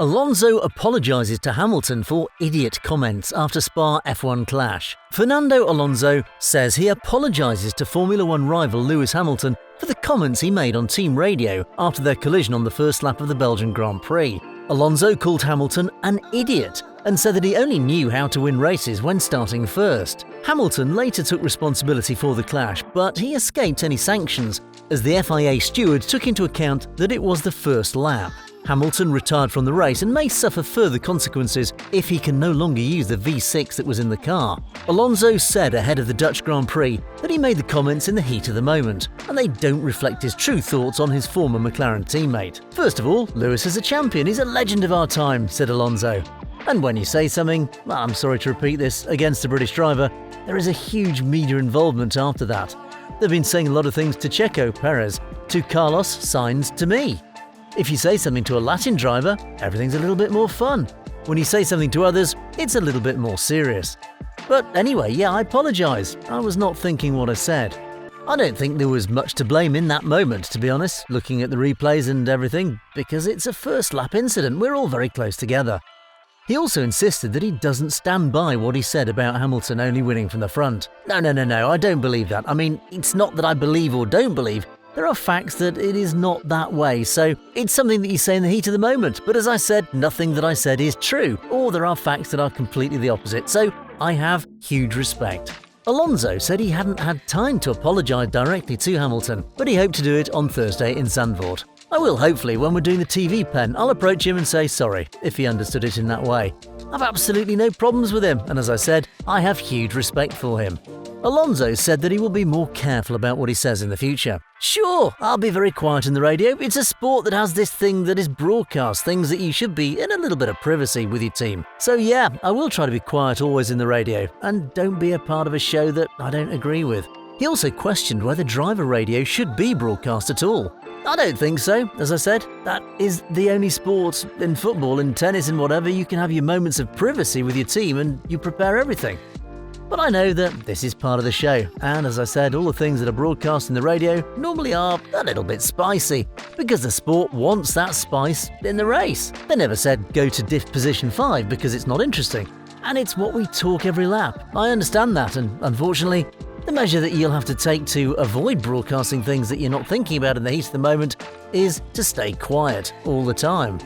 Alonso apologises to Hamilton for idiot comments after Spa F1 clash. Fernando Alonso says he apologises to Formula One rival Lewis Hamilton for the comments he made on team radio after their collision on the first lap of the Belgian Grand Prix. Alonso called Hamilton an idiot and said that he only knew how to win races when starting first. Hamilton later took responsibility for the clash, but he escaped any sanctions as the FIA steward took into account that it was the first lap. Hamilton retired from the race and may suffer further consequences if he can no longer use the V6 that was in the car. Alonso said ahead of the Dutch Grand Prix that he made the comments in the heat of the moment, and they don't reflect his true thoughts on his former McLaren teammate. First of all, Lewis is a champion, he's a legend of our time, said Alonso. And when you say something, well, I'm sorry to repeat this, against a British driver, there is a huge media involvement after that. They've been saying a lot of things to Checo Perez, to Carlos Sainz, to me. If you say something to a Latin driver, everything's a little bit more fun. When you say something to others, it's a little bit more serious. But anyway, yeah, I apologise. I was not thinking what I said. I don't think there was much to blame in that moment, to be honest, looking at the replays and everything, because it's a first lap incident. We're all very close together. He also insisted that he doesn't stand by what he said about Hamilton only winning from the front. No, I don't believe that. I mean, it's not that I believe or don't believe. There are facts that it is not that way, so it's something that you say in the heat of the moment. But as I said, nothing that I said is true, or there are facts that are completely the opposite, so I have huge respect. Alonso said he hadn't had time to apologise directly to Hamilton, but he hoped to do it on Thursday in Zandvoort. I will hopefully when we're doing the TV pen. I'll approach him and say sorry, if he understood it in that way. I've absolutely no problems with him, and as I said, I have huge respect for him. Alonso said that he will be more careful about what he says in the future. Sure, I'll be very quiet in the radio. It's a sport that has this thing that is broadcast, things that you should be in a little bit of privacy with your team. So yeah, I will try to be quiet always in the radio, and don't be a part of a show that I don't agree with. He also questioned whether driver radio should be broadcast at all. I don't think so. As I said, that is the only sport in football and tennis and whatever you can have your moments of privacy with your team and you prepare everything. But I know that this is part of the show, and as I said, all the things that are broadcast in the radio normally are a little bit spicy, because the sport wants that spice in the race. They never said go to diff position 5 because it's not interesting, and it's what we talk every lap. I understand that, and unfortunately, the measure that you'll have to take to avoid broadcasting things that you're not thinking about in the heat of the moment is to stay quiet all the time.